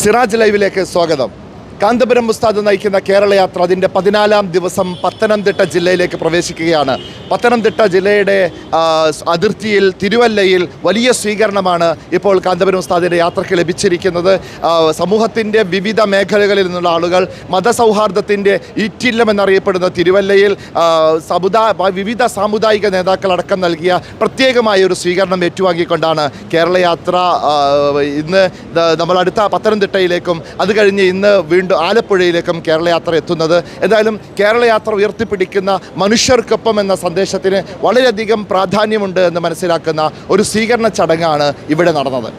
സിറാജ് ലൈവിലേക്ക് സ്വാഗതം. കാന്തപുരം ഉസ്താദ് നയിക്കുന്ന കേരളയാത്ര അതിൻ്റെ 14-ാം ദിവസം പത്തനംതിട്ട ജില്ലയിലേക്ക് പ്രവേശിക്കുകയാണ്. പത്തനംതിട്ട ജില്ലയുടെ അതിർത്തിയിൽ തിരുവല്ലയിൽ വലിയ സ്വീകരണമാണ് ഇപ്പോൾ കാന്തപുരം ഉസ്താദിൻ്റെ യാത്രയ്ക്ക് ലഭിച്ചിരിക്കുന്നത്. സമൂഹത്തിൻ്റെ വിവിധ മേഖലകളിൽ നിന്നുള്ള ആളുകൾ മതസൗഹാർദ്ദത്തിൻ്റെ ഈറ്റില്ലം എന്നറിയപ്പെടുന്ന തിരുവല്ലയിൽ വിവിധ സാമുദായിക നേതാക്കളടക്കം നൽകിയ പ്രത്യേകമായ ഒരു സ്വീകരണം ഏറ്റുവാങ്ങിക്കൊണ്ടാണ് കേരളയാത്ര ഇന്ന് നമ്മൾ അടുത്ത പത്തനംതിട്ടയിലേക്കും അത് കഴിഞ്ഞ് ഇന്ന് വീണ്ടും ആലപ്പുഴയിലേക്കും കേരളയാത്ര എത്തുന്നത്. എന്തായാലും കേരളയാത്ര ഉയർത്തിപ്പിടിക്കുന്ന മനുഷ്യർക്കൊപ്പം എന്ന സന്ദേശത്തിന് വളരെയധികം പ്രാധാന്യമുണ്ട് എന്ന് മനസ്സിലാക്കുന്ന ഒരു സ്വീകരണ ചടങ്ങാണ് ഇവിടെ നടന്നത്.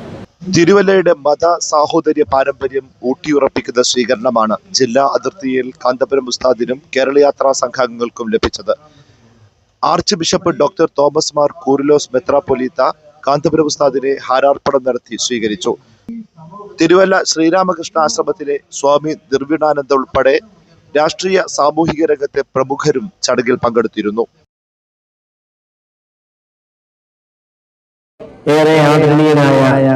തിരുവല്ലയുടെ മത സാഹോദര്യ പാരമ്പര്യം ഊട്ടിയുറപ്പിക്കുന്ന സ്വീകരണമാണ് ജില്ലാ അതിർത്തിയിൽ കാന്തപുരം ഉസ്താദിനും കേരളയാത്രാ സംഘാംഗങ്ങൾക്കും ലഭിച്ചത്. Archbishop doctor Thomas Mar Koorilos മെത്രാപ്പൊലീത്ത കാന്തപുരം ഉസ്താദിനെ ഹാരാർപ്പണം നടത്തി സ്വീകരിച്ചു. തിരുവല്ല ശ്രീരാമകൃഷ്ണ ആശ്രമത്തിലെ സ്വാമി നിർവിണാനന്ദ ഉൾപ്പെടെ രാഷ്ട്രീയ സാമൂഹിക രംഗത്തെ പ്രമുഖരും ചടങ്ങിൽ പങ്കെടുത്തിരുന്നു. ഏറെ ആദരണീയനായ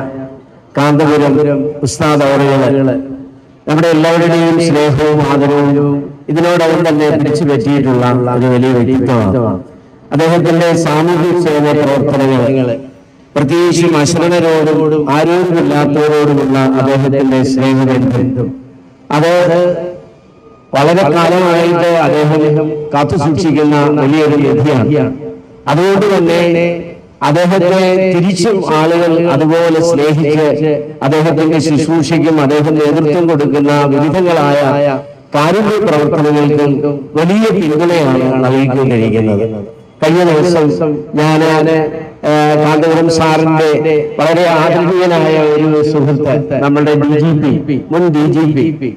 കാന്തപുരം ഉസ്താദ് അവറുകള് നമ്മുടെ എല്ലാവരുടെയും സ്നേഹവും ആദരവും ഇതിനോടകം തന്നെ പിടിച്ചു പറ്റിയിട്ടുള്ള ഒരു വലിയ വ്യക്തിത്വമാണ്. അദ്ദേഹത്തിന്റെ സാമൂഹ്യ സേവന പ്രവർത്തനങ്ങള് പ്രത്യേകിച്ചും അശരണരോടും ആരോഗ്യമില്ലാത്തവരോടുമുള്ള അദ്ദേഹത്തിന്റെ സ്നേഹബന്ധം അത് വളരെ കാലമായിട്ട് അദ്ദേഹം കാത്തുസൂക്ഷിക്കുന്ന വലിയൊരു നിധിയാണ്. അതുകൊണ്ട് തന്നെ അദ്ദേഹത്തെ തിരിച്ചും ആളുകൾ അതുപോലെ സ്നേഹിച്ച് അദ്ദേഹത്തിന്റെ ശുശ്രൂഷയ്ക്കും അദ്ദേഹം നേതൃത്വം കൊടുക്കുന്ന വിവിധങ്ങളായ കാരുണ്യ പ്രവർത്തനങ്ങൾക്കും വലിയ പിന്തുണയാണ് നൽകിക്കൊണ്ടിരിക്കുന്നത്. കഴിഞ്ഞ ദിവസം ഞാൻ കാന്തപുരം സാറിന്റെ വളരെ ആദരണീയനായ ഒരു സുഹൃത്ത് നമ്മുടെ മുൻ DGP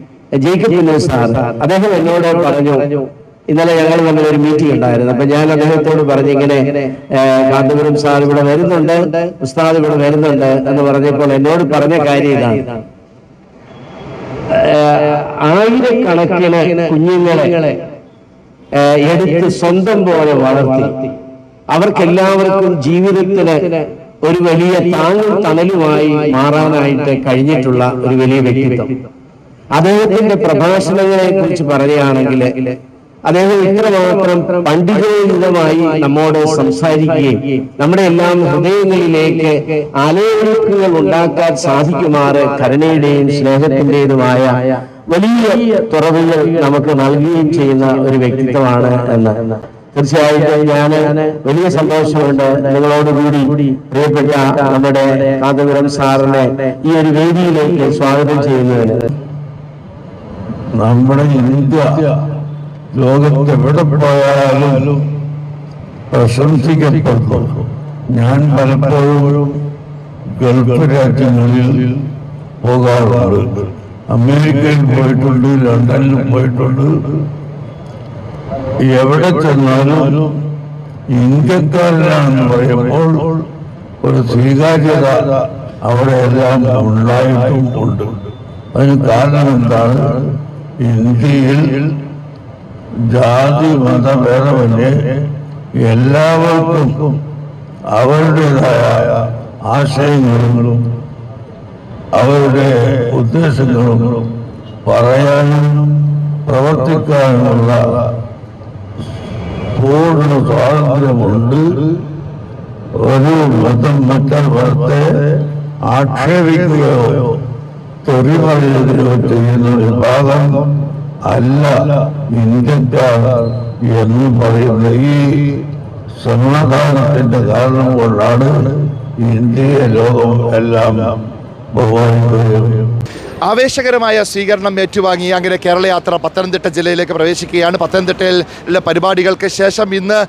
ജേക്കബ് സാർ അദ്ദേഹം എന്നോട് പറഞ്ഞു, ഇന്നലെ ഞങ്ങൾ തമ്മിലൊരു മീറ്റിംഗ് ഉണ്ടായിരുന്നു. അപ്പൊ ഞാൻ അദ്ദേഹത്തോട് പറഞ്ഞു, ഇങ്ങനെ കാന്തപുരം സാർ ഇവിടെ വരുന്നുണ്ട്, ഉസ്താദ് ഇവിടെ വരുന്നുണ്ട് എന്ന് പറഞ്ഞപ്പോൾ എന്നോട് പറഞ്ഞ കാര്യം ഇതാണ്: ആയിരക്കണക്കിന് കുഞ്ഞുങ്ങളെ എടുത്ത് സ്വന്തം പോലെ വളർത്തി അവർക്കെല്ലാവർക്കും ജീവിതത്തിന് ഒരു വലിയ താങ്ങും തണലുമായി മാറാനായിട്ട് കഴിഞ്ഞിട്ടുള്ള ഒരു വലിയ വ്യക്തിത്വം. അദ്ദേഹത്തിന്റെ പ്രഭാഷണങ്ങളെ കുറിച്ച് പറയുകയാണെങ്കിൽ അദ്ദേഹം ഇത്രമാത്രം പണ്ഡിതോചിതമായി നമ്മോട് സംസാരിക്കുകയും നമ്മുടെ എല്ലാം ഹൃദയങ്ങളിലേക്ക് ആലോചനകൾ ഉണ്ടാക്കാൻ സാധിക്കുമാറ് കരുണയുടെയും സ്നേഹത്തിൻ്റെതുമായ വലിയ തുറവുകൾ നമുക്ക് നൽകുകയും ചെയ്യുന്ന ഒരു വ്യക്തിത്വമാണ് എന്ന് തീർച്ചയായിട്ടും ഞാൻ വലിയ സന്തോഷമുണ്ട് നിങ്ങളോടുകൂടി പ്രിയപ്പെട്ട നമ്മുടെ കാന്തപുരം സാറിനെ ഈ ഒരു വേദിയിലേക്ക് സ്വാഗതം ചെയ്യുന്നതിന്. നമ്മുടെ ഇന്ത്യ ലോകത്ത് എവിടെ പോയാലും പ്രശംസിക്കപ്പെടുന്നു. ഞാൻ പലപ്പോഴും ഗൾഫ് രാജ്യങ്ങളിൽ പോകാറുണ്ട്. അമേരിക്കയിൽ പോയിട്ടുണ്ട്, ലണ്ടനിലും പോയിട്ടുണ്ട്. എവിടെ ചെന്നാലും ഇന്ത്യക്കാരനാണെന്ന് പറയുമ്പോൾ ഒരു സ്വീകാര്യത അവിടെ എല്ലാം ഉണ്ടായിട്ടും ഉണ്ട്. അതിന് കാരണം എന്താണ്? ഇന്ത്യയിൽ ജാതി മതഭേദമന്യേ എല്ലാവർക്കും അവരുടേതായ ആശയങ്ങളും അവരുടെ ഉദ്ദേശങ്ങളും പറയാനും പ്രവർത്തിക്കാനുമുള്ള പൂർണ്ണ സ്വാതന്ത്ര്യമുണ്ട്. ഒരു മതം മറ്റൊരു മതത്തെ ആക്ഷേപിക്കുകയോ തെറി പറയുകയോ ചെയ്യുന്ന വിഭാഗം അല്ല ഇന്ത്യക്കാർ എന്ന് പറയുന്ന ഈ സമാധാനത്തിന്റെ കാരണം കൊണ്ടാണ് ഇന്ത്യയെ ലോകം എല്ലാം ബഹുമാനിക്കുകയും. ആവേശകരമായ സ്വീകരണം ഏറ്റുവാങ്ങി അങ്ങനെ കേരളയാത്ര പത്തനംതിട്ട ജില്ലയിലേക്ക് പ്രവേശിക്കുകയാണ്. പത്തനംതിട്ടയിലെ പരിപാടികൾക്ക് ശേഷം ഇന്ന്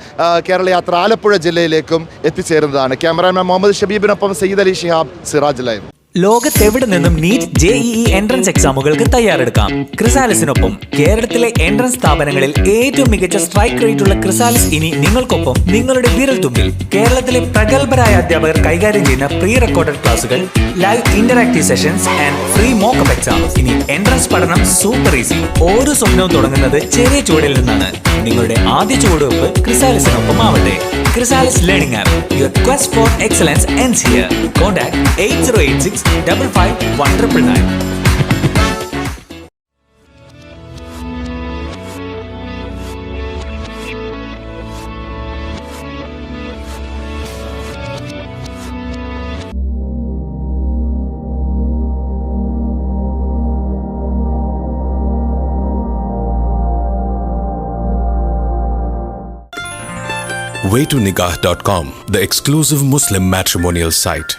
കേരളയാത്ര ആലപ്പുഴ ജില്ലയിലേക്കും എത്തിച്ചേരുന്നതാണ്. ക്യാമറാമാൻ മുഹമ്മദ് ഷബീബിനൊപ്പം സയ്യിദ് അലി ഷിഹാബ്, സിറാജ് ലൈവ്. ലോകത്തെവിടെ നിന്നും നീറ്റ് JEE എൻട്രൻസ് എക്സാമുകൾക്ക് തയ്യാറെടുക്കാം. ക്രിസാലിസിനൊപ്പം കേരളത്തിലെ എൻട്രൻസ് സ്ഥാപനങ്ങളിൽ ഏറ്റവും മികച്ച സ്ട്രൈക്ക് റേറ്റുള്ള ക്രിസാലിസ് ഇനി നിങ്ങൾക്കൊപ്പം, നിങ്ങളുടെ വിരൽത്തുമ്പിൽ. കേരളത്തിലെ പ്രഗത്ഭരായ അധ്യാപകർ കൈകാര്യം ചെയ്യുന്ന പ്രീ റെക്കോർഡഡ് ക്ലാസുകൾ, live interactive sessions and free mock-up exam. ഇനി എൻട്രൻസ് പഠനം സൂപ്പർ ഈസി. ഓരോ സ്വപ്നവും തുടങ്ങുന്നത് ചെറിയ ചുവടിൽ നിന്നാണ്. നിങ്ങളുടെ ആദ്യ ചുവടുവെപ്പ് ക്രിസാലിസിനൊപ്പം ആവട്ടെ. Chrysalis learning app. Your quest for excellence ends here. Contact 8086 55 1999. waytonikah.com, the exclusive Muslim matrimonial site.